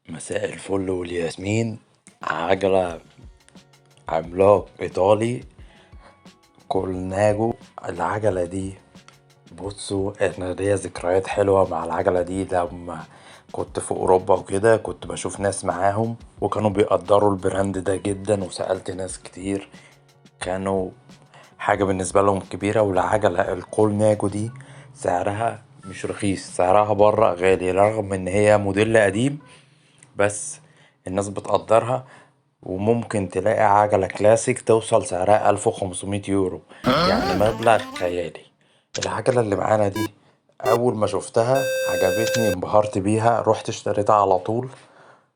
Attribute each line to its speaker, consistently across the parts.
Speaker 1: مساء الفل والياسمين. عجلة عملاق إيطالي كولناجو. العجلة دي بصوا أنا ليا ذكريات حلوة مع العجلة دي. لما كنت في أوروبا وكده كنت بشوف ناس معاهم وكانوا بيقدروا البراند ده جدا، وسألت ناس كتير كانوا حاجة بالنسبة لهم كبيرة. والعجلة الكولناجو دي سعرها مش رخيص، سعرها برا غالي رغم ان هي موديل قديم، بس الناس بتقدرها. وممكن تلاقي عجلة كلاسيك توصل سعرها 1500 يورو، يعني مبلغ خيالي. العجلة اللي معانا دي أول ما شفتها عجبتني، انبهرت بيها، رحت اشتريتها على طول.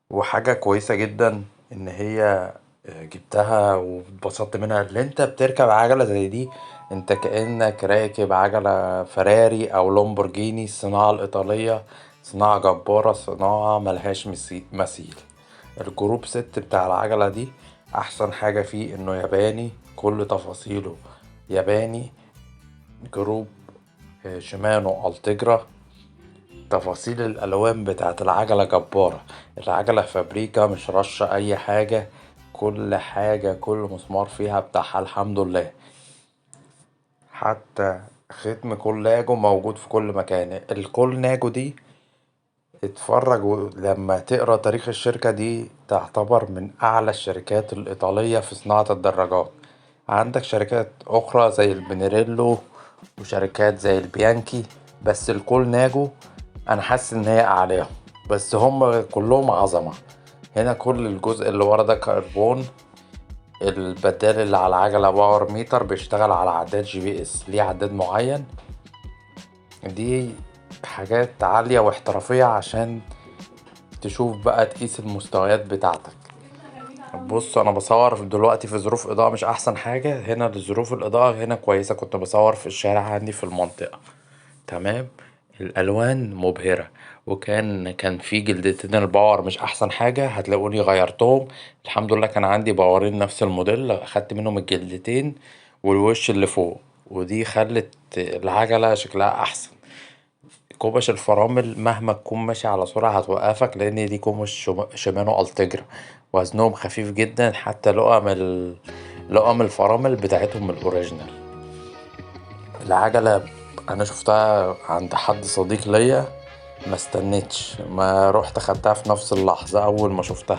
Speaker 1: وحاجة كويسة جدا إن هي جبتها واتبسطت منها. اللي انت بتركب عجلة زي دي انت كأنك راكب عجلة فراري أو لومبورجيني. الصناعة الإيطالية صناعة جبارة، صناعة ملهاش مثيل. الجروب ست بتاع العجلة دي أحسن حاجة فيه إنه ياباني، كل تفاصيله ياباني. جروب شيمانو التجرا. تفاصيل الألوان بتاعت العجلة جبارة. العجلة فابريكا مش رشة أي حاجة، كل حاجة كل مسمار فيها بتاعها الحمد لله. حتى ختم كولاجو موجود في كل مكان. الكولناجو دي اتفرج لما تقرا تاريخ الشركة دي تعتبر من أعلى الشركات الإيطالية في صناعة الدراجات. عندك شركات أخرى زي البنيريلو وشركات زي البيانكي، بس الكولناجو أنا حاسس إن هي أعلاهم، بس هم كلهم عظمة. هنا كل الجزء اللي ورا ده كربون. البدال اللي على العجلة باور ميتر بيشتغل على عداد GPS، ليه عداد معين. دي حاجات عالية واحترافية عشان تشوف بقى تقيس المستويات بتاعتك. بص انا بصور دلوقتي في ظروف اضاءة مش احسن حاجة. هنا ظروف الاضاءة هنا كويسة، كنت بصور في الشارع عندي في المنطقة. تمام. الالوان مبهرة. وكان في جلدتين الباور مش احسن حاجة، هتلاقوني غيرتهم. الحمد لله كان عندي باورين نفس الموديل، اخدت منهم الجلدتين والوش اللي فوق، ودي خلت العجلة شكلها احسن. كوبش الفرامل مهما تكون ماشي على سرعة هتوقفك، لأن دي كوبش شيمانو التجرا، وزنهم خفيف جدا. حتى لقم الفرامل بتاعتهم الأوريجينال. العجلة أنا شفتها عند حد صديق ليا، ما استنيتش، ما روحت خدتها في نفس اللحظة أول ما شفتها،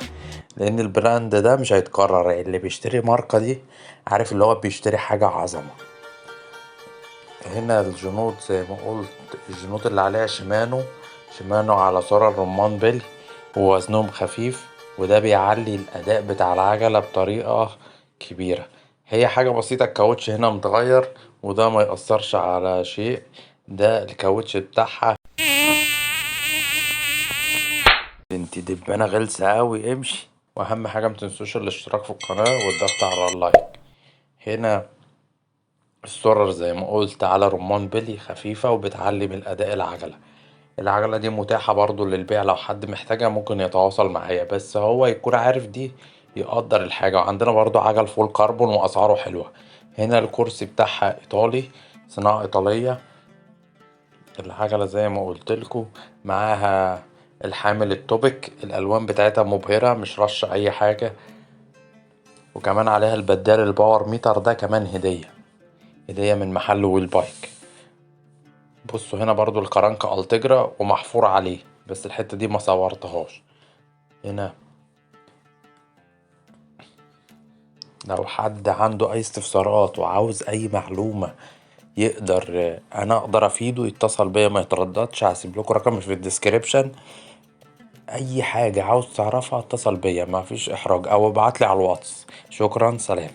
Speaker 1: لأن البراند ده مش هيتكرر. اللي بيشتري ماركة دي عارف اللي هو بيشتري حاجة عظمة. هنا الجنود زي ما قلت، الجنود اللي عليها شمانو على صورة الرمان بيل، ووزنهم خفيف، وده بيعلي الأداء بتاع العجلة بطريقة كبيرة. هي حاجة بسيطة، الكاوتش هنا متغير وده ما يأثرش على شيء. ده الكاوتش بتاعها. انتي دبانة غلسة اوي، امشي. واهم حاجة متنسوش الاشتراك في القناة والضغط على اللايك. هنا السرر زي ما قلت على رمان بلي، خفيفة وبتعلي من أداء العجلة دي متاحة برضو للبيع، لو حد محتاجها ممكن يتواصل معايا، بس هو يكون عارف دي يقدر الحاجة. وعندنا برضو عجل فول كربون وأسعاره حلوة. هنا الكرسي بتاعها إيطالي، صناعة إيطالية. العجلة زي ما قلتلكوا معاها الحامل التوبك، الألوان بتاعتها مبهرة مش رشة أي حاجة. وكمان عليها البدال الباور ميتر، ده كمان هدية من محل ويل بايك. بصوا هنا برضو الكرنكة التجرا ومحفور عليه، بس الحتة دي ما صورتهاش. هنا لو حد عنده اي استفسارات وعاوز اي معلومة يقدر انا اقدر افيده، يتصل بيا ما يترددش. هسيب لكم رقم في الديسكريبشن. اي حاجة عاوز تعرفها اتصل بيا، ما فيش احراج، او ابعتلي على الواتس. شكرا، سلام.